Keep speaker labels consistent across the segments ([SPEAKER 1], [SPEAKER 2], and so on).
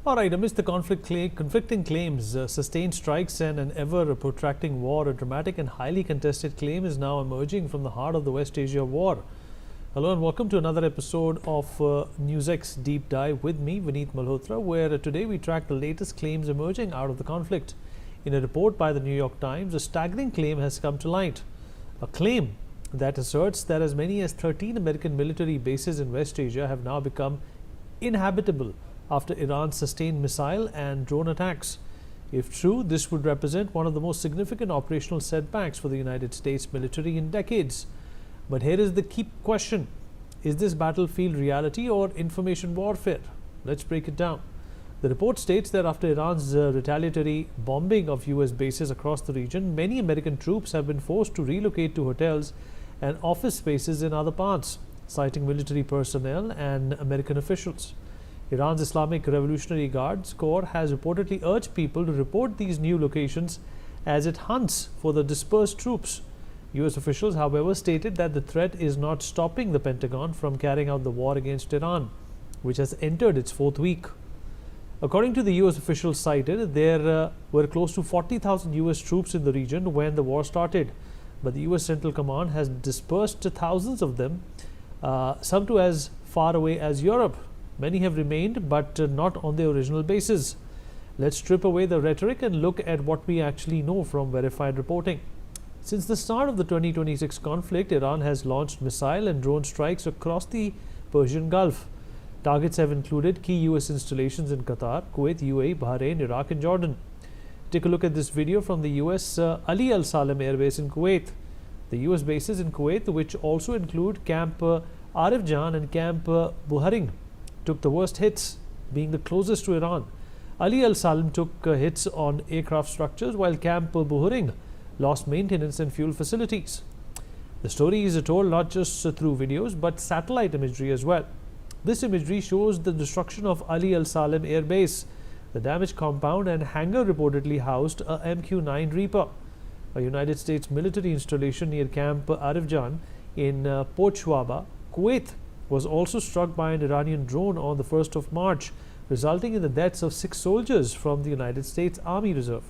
[SPEAKER 1] All right, amidst the conflicting claims, sustained strikes, and an ever-protracting war, a dramatic and highly contested claim is now emerging from the heart of the West Asia war. Hello and welcome to another episode of NewsX Deep Dive with me, Vineet Malhotra, where today we track the latest claims emerging out of the conflict. In a report by the New York Times, a staggering claim has come to light. A claim that asserts that as many as 13 American military bases in West Asia have now become inhabitable after Iran's sustained missile and drone attacks. If true, this would represent one of the most significant operational setbacks for the United States military in decades. But here is the key question. Is this battlefield reality or information warfare? Let's break it down. The report states that after Iran's retaliatory bombing of US bases across the region, many American troops have been forced to relocate to hotels and office spaces in other parts, citing military personnel and American officials. Iran's Islamic Revolutionary Guards Corps has reportedly urged people to report these new locations as it hunts for the dispersed troops. US officials, however, stated that the threat is not stopping the Pentagon from carrying out the war against Iran, which has entered its fourth week. According to the US officials cited, there were close to 40,000 US troops in the region when the war started, but the US Central Command has dispersed thousands of them, some to as far away as Europe. Many have remained, but not on their original bases. Let's strip away the rhetoric and look at what we actually know from verified reporting. Since the start of the 2026 conflict, Iran has launched missile and drone strikes across the Persian Gulf. Targets have included key US installations in Qatar, Kuwait, UAE, Bahrain, Iraq, and Jordan. Take a look at this video from the US Ali Al Salem Air Base in Kuwait. The US bases in Kuwait, which also include Camp Arif Jan and Camp Buharing, took the worst hits, being the closest to Iran. Ali Al Salem took hits on aircraft structures, while Camp Buharing lost maintenance and fuel facilities. The story is told not just through videos but satellite imagery as well. This imagery shows the destruction of Ali Al Salem Air Base. The damaged compound and hangar reportedly housed a MQ-9 Reaper. A United States military installation near Camp Arif Jan in Port Shuaba, Kuwait, was also struck by an Iranian drone on the 1st of March, resulting in the deaths of 6 soldiers from the United States Army Reserve.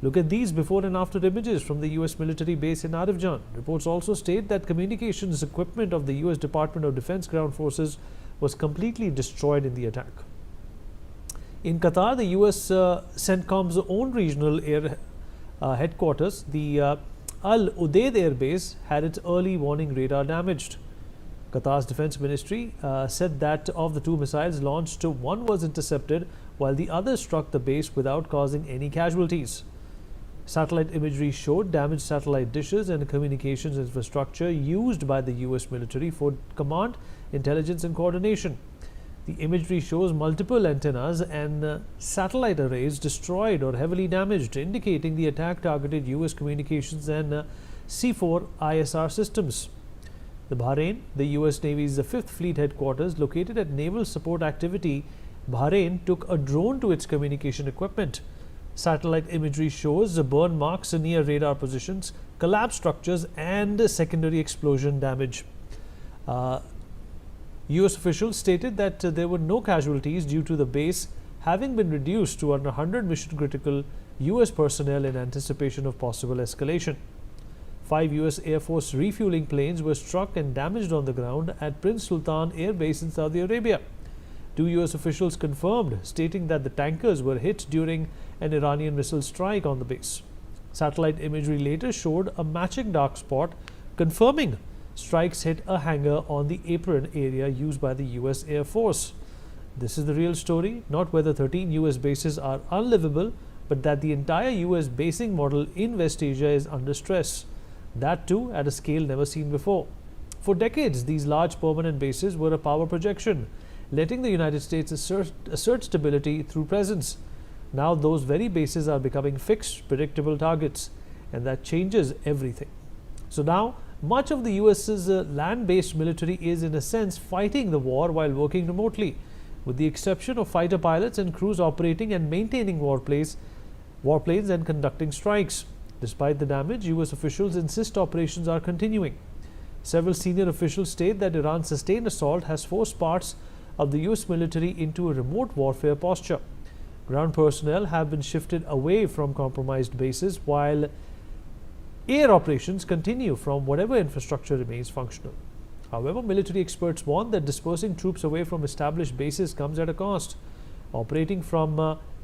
[SPEAKER 1] Look at these before and after images from the US military base in Arif Jan. Reports also state that communications equipment of the US Department of Defense ground forces was completely destroyed in the attack. In Qatar, the US CENTCOM's own regional air headquarters, the Al Udeid Air Base, had its early warning radar damaged. Qatar's defense ministry said that of the 2 missiles launched, 1 was intercepted while the other struck the base without causing any casualties. Satellite imagery showed damaged satellite dishes and communications infrastructure used by the US military for command, intelligence, and coordination. The imagery shows multiple antennas and satellite arrays destroyed or heavily damaged, indicating the attack targeted US communications and C4 ISR systems. The Bahrain, the US Navy's 5th Fleet headquarters, located at Naval Support Activity, Bahrain took a drone to its communication equipment. Satellite imagery shows the burn marks near radar positions, collapsed structures, and secondary explosion damage. US officials stated that there were no casualties due to the base having been reduced to under 100 mission-critical US personnel in anticipation of possible escalation. 5 US Air Force refueling planes were struck and damaged on the ground at Prince Sultan Air Base in Saudi Arabia. 2 US officials confirmed, stating that the tankers were hit during an Iranian missile strike on the base. Satellite imagery later showed a matching dark spot, confirming strikes hit a hangar on the apron area used by the US Air Force. This is the real story, not whether 13 US bases are unlivable, but that the entire US basing model in West Asia is under stress. That too at a scale never seen before. For decades, these large permanent bases were a power projection, letting the United States assert stability through presence. Now those very bases are becoming fixed, predictable targets, and that changes everything. So now, much of the US's land-based military is in a sense fighting the war while working remotely, with the exception of fighter pilots and crews operating and maintaining warplanes and conducting strikes. Despite the damage, US officials insist operations are continuing. Several senior officials state that Iran's sustained assault has forced parts of the US military into a remote warfare posture. Ground personnel have been shifted away from compromised bases while air operations continue from whatever infrastructure remains functional. However, military experts warn that dispersing troops away from established bases comes at a cost. Operating from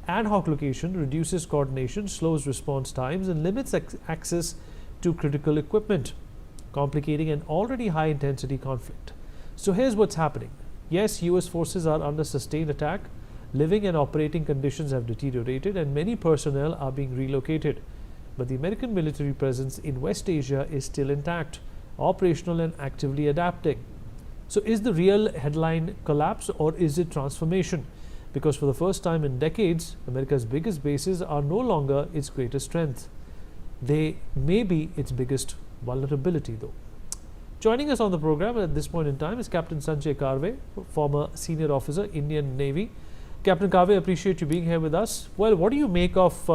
[SPEAKER 1] ad hoc location reduces coordination, slows response times, and limits access to critical equipment, complicating an already high intensity conflict. So here's what's happening. Yes, US forces are under sustained attack, living and operating conditions have deteriorated, and many personnel are being relocated. But the American military presence in West Asia is still intact, operational and actively adapting. So is the real headline collapse or is it transformation? Because for the first time in decades, America's biggest bases are no longer its greatest strength. They may be its biggest vulnerability, though. Joining us on the program at this point in time is Captain Sanjay Karve, former senior officer, Indian Navy. Captain Karve, appreciate you being here with us. Well, what do you make of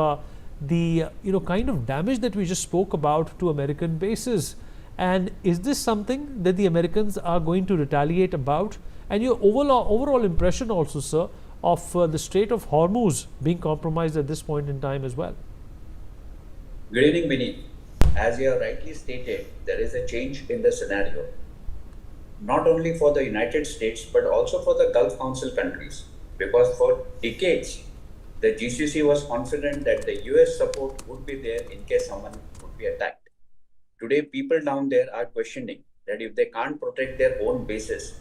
[SPEAKER 1] the kind of damage that we just spoke about to American bases? And is this something that the Americans are going to retaliate about? And your overall impression also, sir, of the Strait of Hormuz being compromised at this point in time as well?
[SPEAKER 2] Good evening, Vinny. As you have rightly stated, there is a change in the scenario, not only for the United States, but also for the Gulf Council countries. Because for decades, the GCC was confident that the US support would be there in case someone would be attacked. Today, people down there are questioning that if they can't protect their own bases,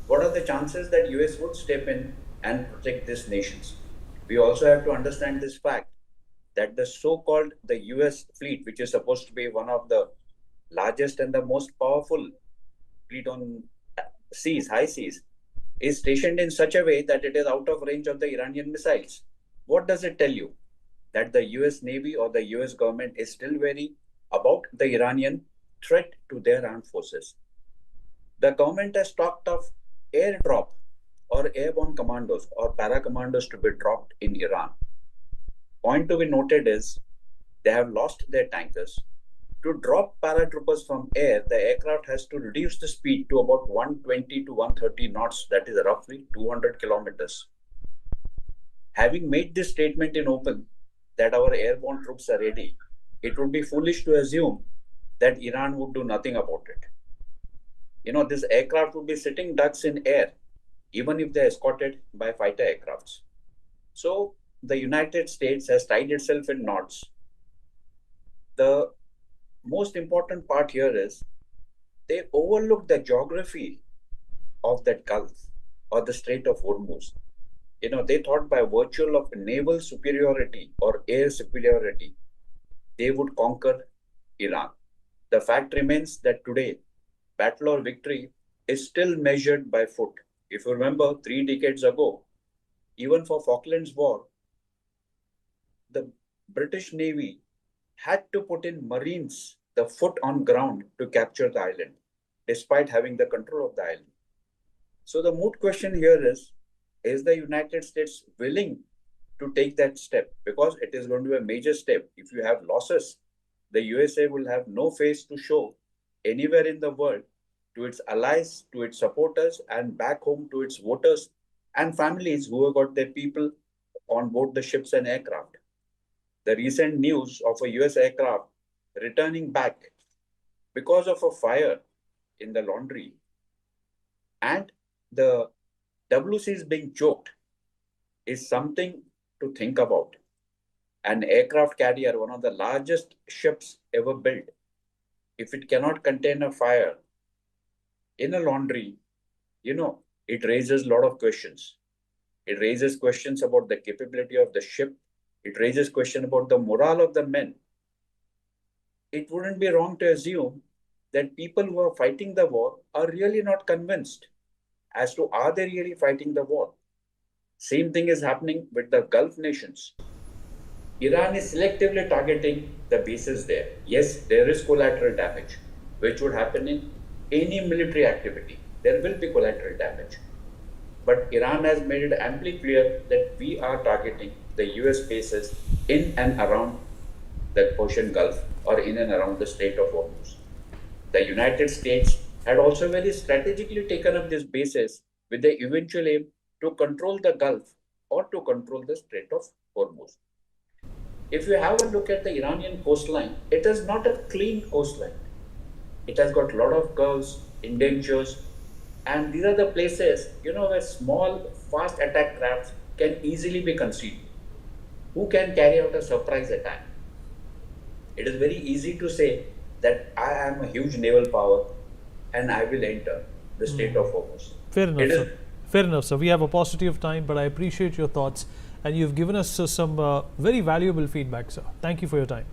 [SPEAKER 2] what are the chances that US would step in and protect these nations? We also have to understand this fact that the so-called the US fleet, which is supposed to be one of the largest and the most powerful fleet on seas, high seas, is stationed in such a way that it is out of range of the Iranian missiles. What does it tell you? That the US Navy or the US government is still wary about the Iranian threat to their armed forces. The government has talked of airdrop or airborne commandos or para commandos to be dropped in Iran. Point to be noted is they have lost their tankers. To drop paratroopers from air, the aircraft has to reduce the speed to about 120 to 130 knots, that is roughly 200 kilometers. Having made this statement in open that our airborne troops are ready, it would be foolish to assume that Iran would do nothing about it. This aircraft would be sitting ducks in air, even if they're escorted by fighter aircrafts. So the United States has tied itself in knots. The most important part here is they overlook the geography of that Gulf or the Strait of Hormuz. They thought by virtue of naval superiority or air superiority, they would conquer Iran. The fact remains that today, battle or victory is still measured by foot. If you remember, 3 decades ago, even for Falklands War, the British Navy had to put in Marines, the foot on ground, to capture the island, despite having the control of the island. So the moot question here is the United States willing to take that step? Because it is going to be a major step. If you have losses, the USA will have no face to show anywhere in the world to its allies, to its supporters, and back home to its voters and families who have got their people on board the ships and aircraft. The recent news of a US aircraft returning back because of a fire in the laundry and the WCs being choked is something to think about. An aircraft carrier, one of the largest ships ever built, if it cannot contain a fire in a laundry, it raises a lot of questions. It raises questions about the capability of the ship. It raises questions about the morale of the men. It wouldn't be wrong to assume that people who are fighting the war are really not convinced as to are they really fighting the war. Same thing is happening with the Gulf nations. Iran is selectively targeting the bases there. Yes, there is collateral damage, which would happen in any military activity. There will be collateral damage. But Iran has made it amply clear that we are targeting the US bases in and around the Persian Gulf or in and around the Strait of Hormuz. The United States had also very strategically taken up these bases with the eventual aim to control the Gulf or to control the Strait of Hormuz. If you have a look at the Iranian coastline, it is not a clean coastline. It has got a lot of curves, indentures, and these are the places, where small, fast attack crafts can easily be concealed. Who can carry out a surprise attack? It is very easy to say that I am a huge naval power and I will enter the Strait of Hormuz.
[SPEAKER 1] Fair enough,
[SPEAKER 2] It is
[SPEAKER 1] sir. Fair enough, sir. We have a paucity of time, but I appreciate your thoughts, and you've given us some very valuable feedback, sir. Thank you for your time.